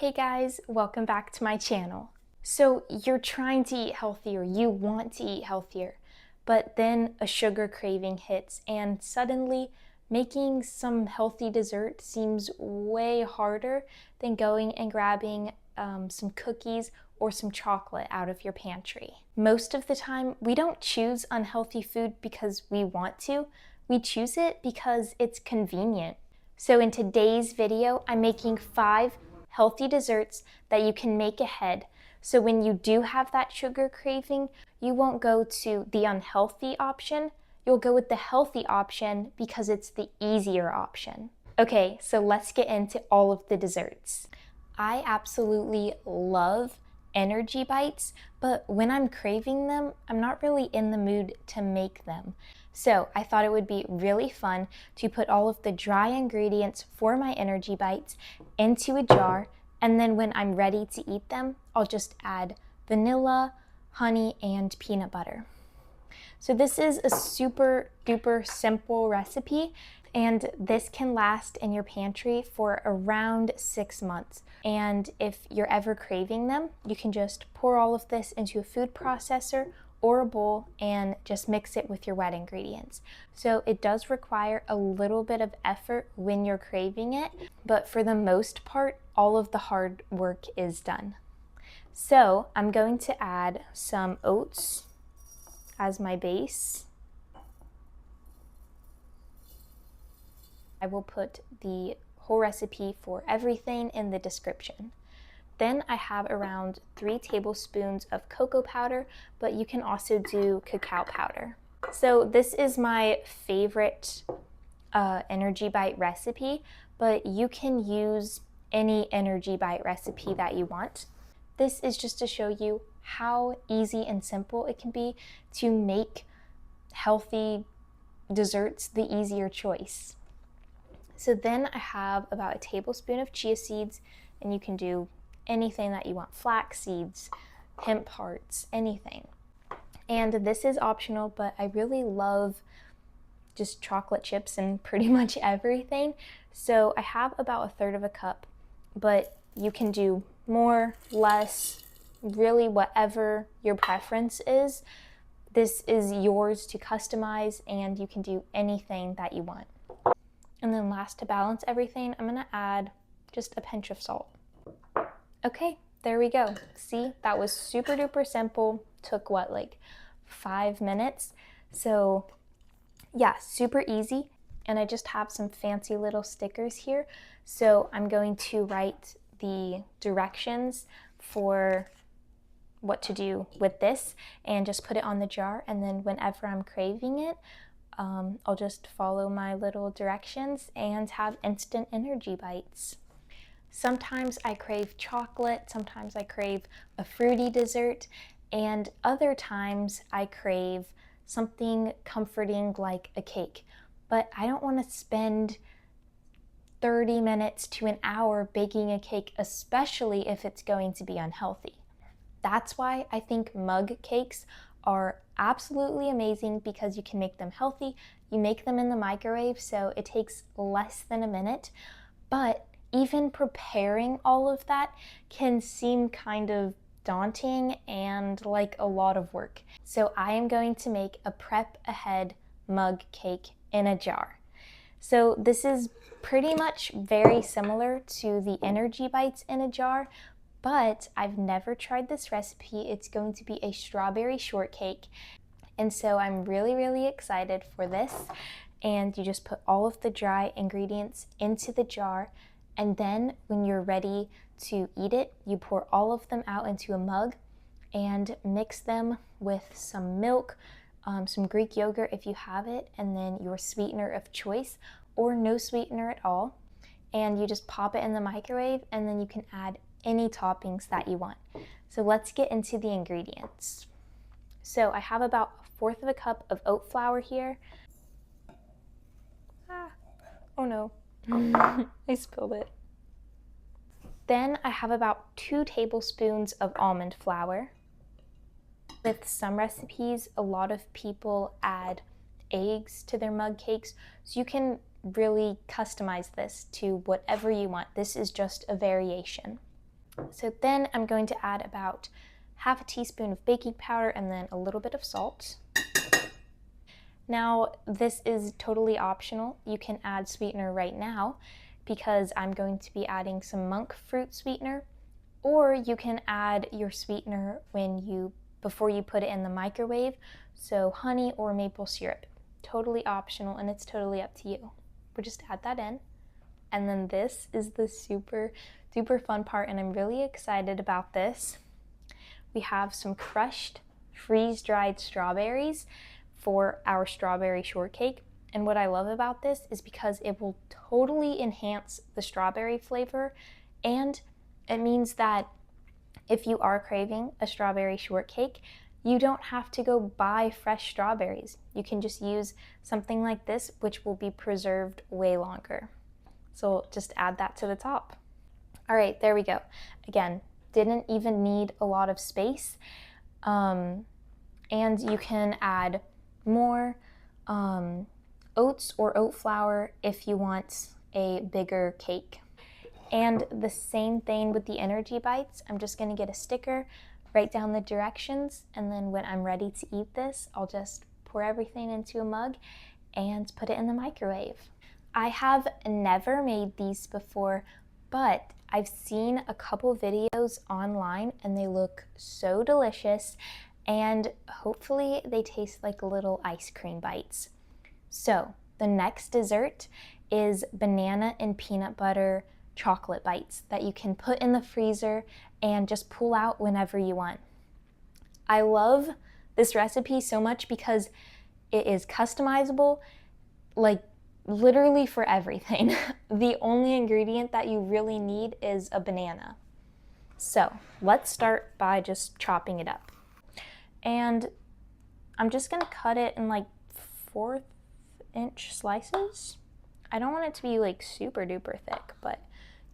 Hey guys, welcome back to my channel. So you're trying to eat healthier, you want to eat healthier, but then a sugar craving hits and suddenly making some healthy dessert seems way harder than going and grabbing some cookies or some chocolate out of your pantry. Most of the time, we don't choose unhealthy food because we want to, we choose it because it's convenient. So in today's video, I'm making 5 healthy desserts that you can make ahead. So when you do have that sugar craving, you won't go to the unhealthy option, you'll go with the healthy option because it's the easier option. Okay, so let's get into all of the desserts. I absolutely love energy bites, but when I'm craving them, I'm not really in the mood to make them. So I thought it would be really fun to put all of the dry ingredients for my energy bites into a jar, and then when I'm ready to eat them, I'll just add vanilla, honey, and peanut butter. So this is a super duper simple recipe, and this can last in your pantry for around 6 months. And if you're ever craving them, you can just pour all of this into a food processor or a bowl and just mix it with your wet ingredients. So it does require a little bit of effort when you're craving it, but for the most part, all of the hard work is done. So I'm going to add some oats as my base. I will put the whole recipe for everything in the description. Then I have around 3 tablespoons of cocoa powder, but you can also do cacao powder. So this is my favorite energy bite recipe, but you can use any energy bite recipe that you want. This is just to show you how easy and simple it can be to make healthy desserts the easier choice. So then I have about a tablespoon of chia seeds, and you can do anything that you want, flax seeds, hemp hearts, anything. And this is optional, but I really love just chocolate chips and pretty much everything. So I have about 1/3 cup, but you can do more, less, really whatever your preference is. This is yours to customize, and you can do anything that you want. And then last, to balance everything, I'm gonna add just a pinch of salt. Okay, there we go. See, that was super duper simple. Took what, like 5 minutes? So yeah, super easy. And I just have some fancy little stickers here. So I'm going to write the directions for what to do with this and just put it on the jar. And then whenever I'm craving it, I'll just follow my little directions and have instant energy bites. Sometimes I crave chocolate, sometimes I crave a fruity dessert, and other times I crave something comforting like a cake. But I don't want to spend 30 minutes to an hour baking a cake, especially if it's going to be unhealthy. That's why I think mug cakes are absolutely amazing, because you can make them healthy. You make them in the microwave, so it takes less than a minute, but even preparing all of that can seem kind of daunting and like a lot of work. So I am going to make a prep ahead mug cake in a jar. So this is pretty much very similar to the energy bites in a jar, but I've never tried this recipe. It's going to be a strawberry shortcake, and so I'm really excited for this. And you just put all of the dry ingredients into the jar, and then when you're ready to eat it, you pour all of them out into a mug and mix them with some milk, some Greek yogurt if you have it, and then your sweetener of choice, or no sweetener at all. And you just pop it in the microwave, and then you can add any toppings that you want. So let's get into the ingredients. So I have about 1/4 cup of oat flour here. Oh no, I spilled it. Then I have about 2 tablespoons of almond flour. With some recipes, a lot of people add eggs to their mug cakes, so you can really customize this to whatever you want. This is just a variation. So then I'm going to add about half a teaspoon of baking powder and then a little bit of salt. Now, this is totally optional. You can add sweetener right now because I'm going to be adding some monk fruit sweetener, or you can add your sweetener before you put it in the microwave, so honey or maple syrup. Totally optional, and it's totally up to you. We'll just add that in. And then this is the super duper fun part, and I'm really excited about this. We have some crushed freeze-dried strawberries for our strawberry shortcake. And what I love about this is because it will totally enhance the strawberry flavor, and it means that if you are craving a strawberry shortcake, you don't have to go buy fresh strawberries. You can just use something like this, which will be preserved way longer. So just add that to the top. All right, there we go. Again, didn't even need a lot of space. And you can add more oats or oat flour if you want a bigger cake. And the same thing with the energy bites. I'm just gonna get a sticker, write down the directions, and then when I'm ready to eat this, I'll just pour everything into a mug and put it in the microwave. I have never made these before, but I've seen a couple videos online and they look so delicious, and hopefully they taste like little ice cream bites. So the next dessert is banana and peanut butter chocolate bites that you can put in the freezer and just pull out whenever you want. I love this recipe so much because it is customizable, like literally for everything. The only ingredient that you really need is a banana. So let's start by just chopping it up. And I'm just gonna cut it in like 1/4-inch slices. I don't want it to be like super duper thick, but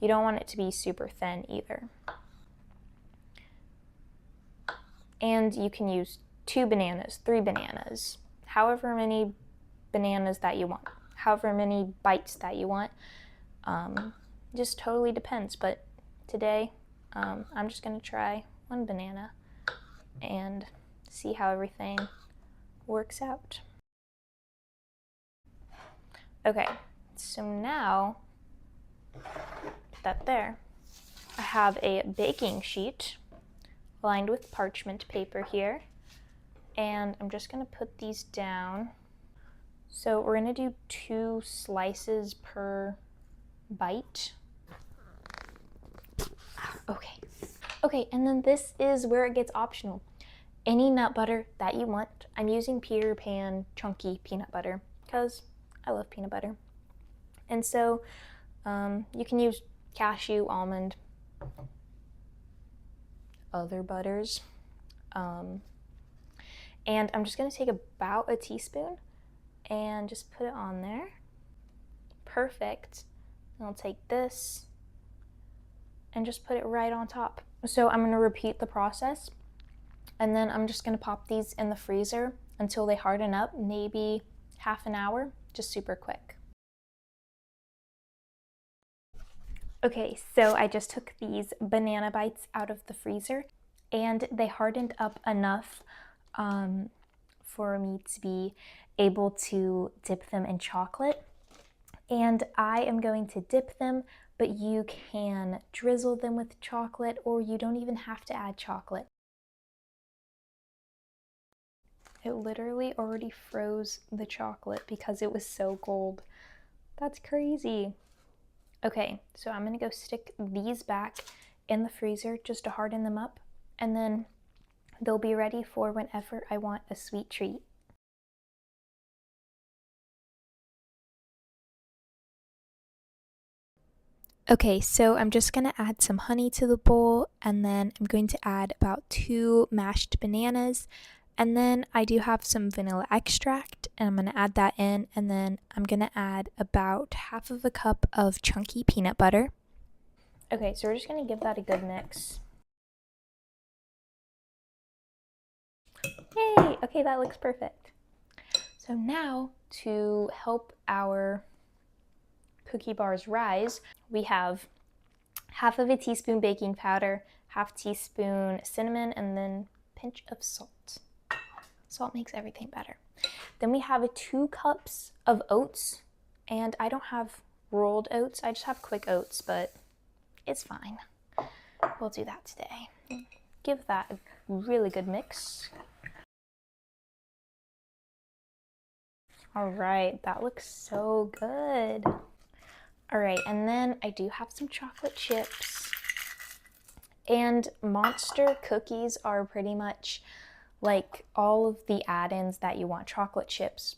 you don't want it to be super thin either. And you can use 2 bananas, 3 bananas, however many bananas that you want, however many bites that you want. Just totally depends, but today I'm just gonna try 1 banana and see how everything works out. Okay, so now that there, I have a baking sheet lined with parchment paper here, and I'm just gonna put these down. So we're gonna do 2 slices per bite. Okay, and then this is where it gets optional. Any nut butter that you want. I'm using Peter Pan chunky peanut butter because I love peanut butter. And so you can use cashew, almond, other butters. And I'm just gonna take about a teaspoon and just put it on there. Perfect. And I'll take this and just put it right on top. So I'm gonna repeat the process, and then I'm just gonna pop these in the freezer until they harden up, maybe half an hour, just super quick. Okay, so I just took these banana bites out of the freezer, and they hardened up enough for me to be able to dip them in chocolate. And I am going to dip them, but you can drizzle them with chocolate, or you don't even have to add chocolate. It literally already froze the chocolate because it was so cold. That's crazy. Okay, so I'm gonna go stick these back in the freezer just to harden them up, and then they'll be ready for whenever I want a sweet treat. Okay, so I'm just gonna add some honey to the bowl, and then I'm going to add about 2 mashed bananas, and then I do have some vanilla extract, and I'm gonna add that in, and then I'm gonna add about 1/2 cup of chunky peanut butter. Okay, so we're just gonna give that a good mix. Yay! Okay, that looks perfect. So now, to help our cookie bars rise, we have half of a teaspoon baking powder, half teaspoon cinnamon, and then a pinch of salt. Salt makes everything better. Then we have 2 cups of oats, and I don't have rolled oats, I just have quick oats, but it's fine. We'll do that today. Give that a really good mix. All right, that looks so good. All right, and then I do have some chocolate chips. And Monster cookies are pretty much like all of the add-ins that you want. Chocolate chips,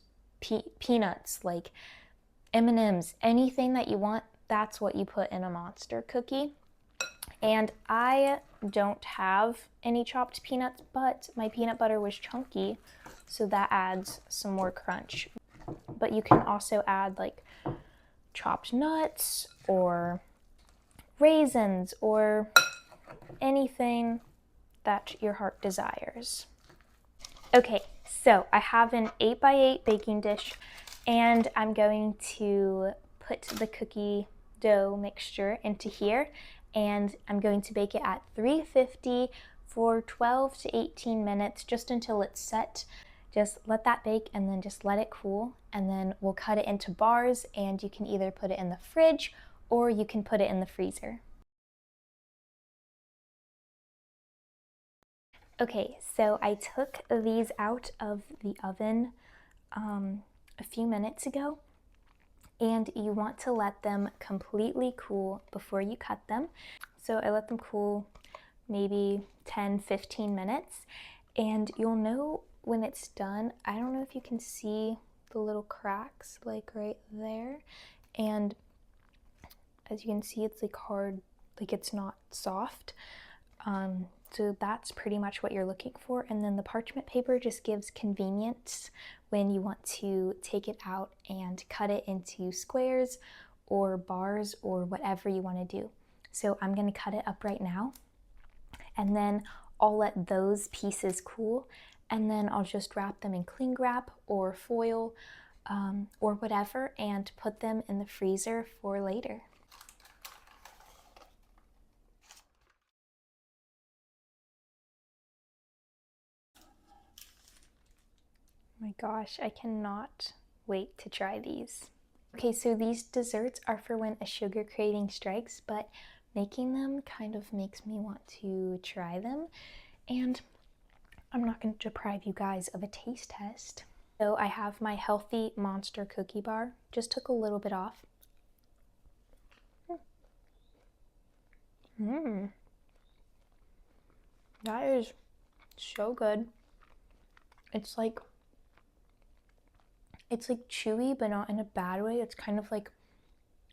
peanuts, like M&Ms, anything that you want, that's what you put in a Monster cookie. And I don't have any chopped peanuts, but my peanut butter was chunky, so that adds some more crunch. But you can also add like chopped nuts or raisins or anything that your heart desires. Okay, so I have an 8x8 baking dish, and I'm going to put the cookie dough mixture into here, and I'm going to bake it at 350 for 12 to 18 minutes, just until it's set. Just let that bake and then just let it cool, and then we'll cut it into bars, and you can either put it in the fridge or you can put it in the freezer. Okay, so I took these out of the oven a few minutes ago, and you want to let them completely cool before you cut them. So I let them cool maybe 10-15 minutes, and you'll know when it's done. I don't know if you can see the little cracks like right there, and as you can see, it's like hard, like it's not soft. So that's pretty much what you're looking for. And then the parchment paper just gives convenience when you want to take it out and cut it into squares or bars or whatever you want to do. So I'm going to cut it up right now, and then I'll let those pieces cool, and then I'll just wrap them in cling wrap or foil or whatever, and put them in the freezer for later. My gosh, I cannot wait to try these. Okay, so these desserts are for when a sugar craving strikes, but making them kind of makes me want to try them, and I'm not going to deprive you guys of a taste test. So I have my healthy Monster cookie bar, just took a little bit off. That is so good. It's like chewy, but not in a bad way. It's kind of like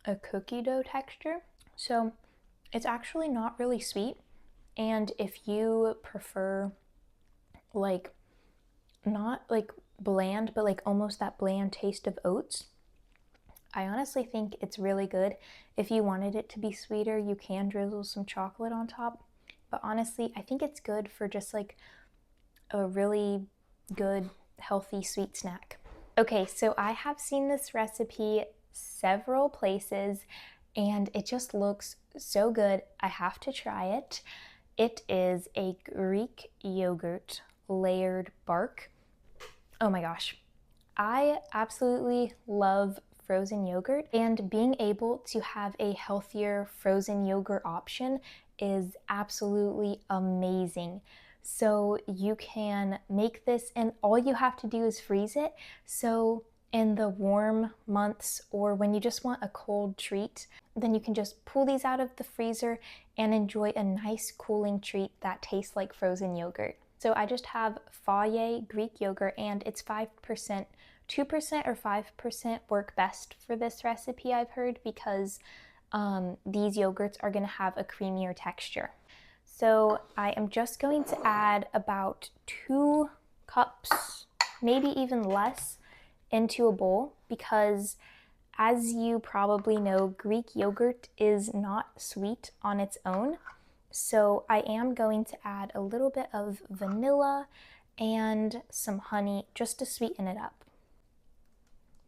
a cookie dough texture. So it's actually not really sweet. And if you prefer like not like bland, but like almost that bland taste of oats, I honestly think it's really good. If you wanted it to be sweeter, you can drizzle some chocolate on top. But honestly, I think it's good for just like a really good, healthy, sweet snack. Okay, so I have seen this recipe several places, and it just looks so good. I have to try it. It is a Greek yogurt layered bark. Oh my gosh. I absolutely love frozen yogurt, and being able to have a healthier frozen yogurt option is absolutely amazing. So you can make this, and all you have to do is freeze it. So in the warm months, or when you just want a cold treat, then you can just pull these out of the freezer and enjoy a nice cooling treat that tastes like frozen yogurt. So I just have Fage Greek yogurt, and it's 5%. 2% or 5% work best for this recipe, I've heard, because these yogurts are going to have a creamier texture. So I am just going to add about 2 cups, maybe even less, into a bowl, because as you probably know, Greek yogurt is not sweet on its own. So I am going to add a little bit of vanilla and some honey just to sweeten it up.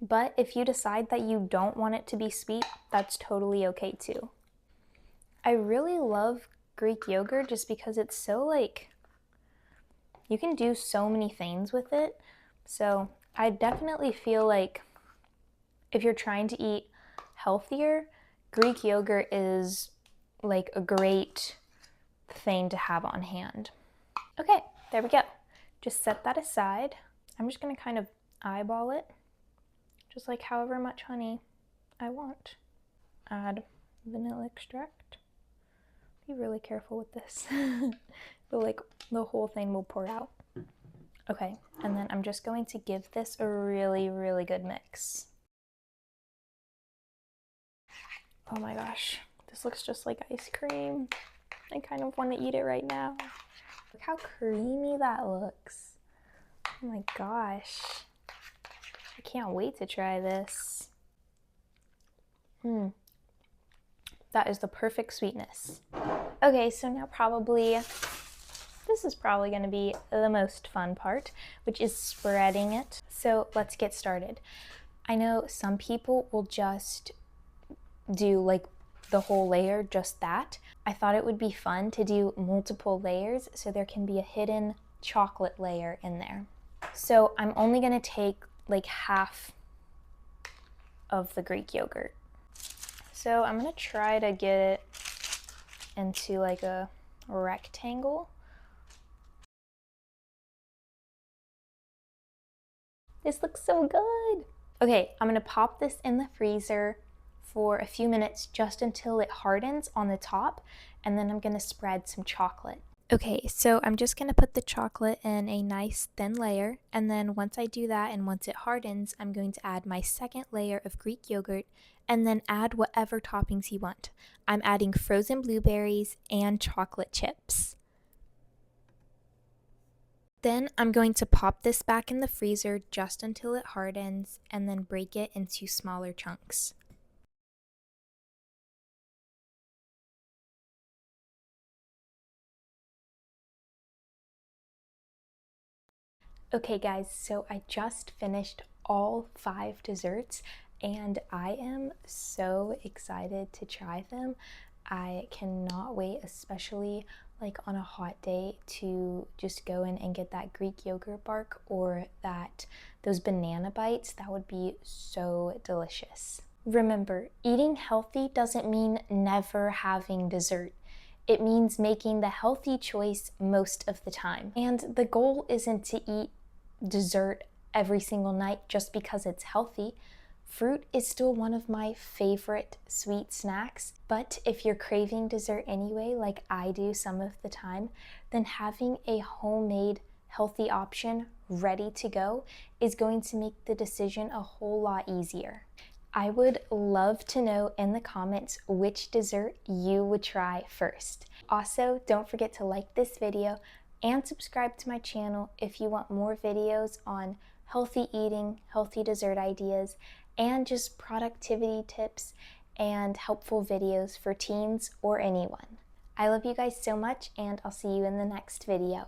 But if you decide that you don't want it to be sweet, that's totally okay too. I really love Greek yogurt just because it's so like, you can do so many things with it. So I definitely feel like if you're trying to eat healthier, Greek yogurt is like a great thing to have on hand. Okay, there we go. Just set that aside. I'm just gonna kind of eyeball it, just like however much honey I want. Add vanilla extract. Be really careful with this. But like the whole thing will pour out. Okay, and then I'm just going to give this a really, really good mix. Oh my gosh, this looks just like ice cream. I kind of want to eat it right now. Look how creamy that looks. Oh my gosh. I can't wait to try this. That is the perfect sweetness. Okay, so now this is probably going to be the most fun part, which is spreading it. So let's get started. I know some people will just do like the whole layer, just that. I thought it would be fun to do multiple layers so there can be a hidden chocolate layer in there. So I'm only going to take like half of the Greek yogurt. So I'm going to try to get it into like a rectangle. This looks so good. Okay, I'm gonna pop this in the freezer for a few minutes just until it hardens on the top, and then I'm gonna spread some chocolate. Okay, so I'm just gonna put the chocolate in a nice thin layer, and then once I do that and once it hardens, I'm going to add my second layer of Greek yogurt and then add whatever toppings you want. I'm adding frozen blueberries and chocolate chips. Then I'm going to pop this back in the freezer just until it hardens and then break it into smaller chunks. Okay guys, so I just finished all 5 desserts and I am so excited to try them. I cannot wait, especially like on a hot day, to just go in and get that Greek yogurt bark or those banana bites. That would be so delicious. Remember, eating healthy doesn't mean never having dessert. It means making the healthy choice most of the time. And the goal isn't to eat dessert every single night just because it's healthy. Fruit is still one of my favorite sweet snacks, but if you're craving dessert anyway, like I do some of the time, then having a homemade healthy option ready to go is going to make the decision a whole lot easier. I would love to know in the comments which dessert you would try first. Also, don't forget to like this video and subscribe to my channel if you want more videos on healthy eating, healthy dessert ideas, and just productivity tips and helpful videos for teens or anyone. I love you guys so much, and I'll see you in the next video.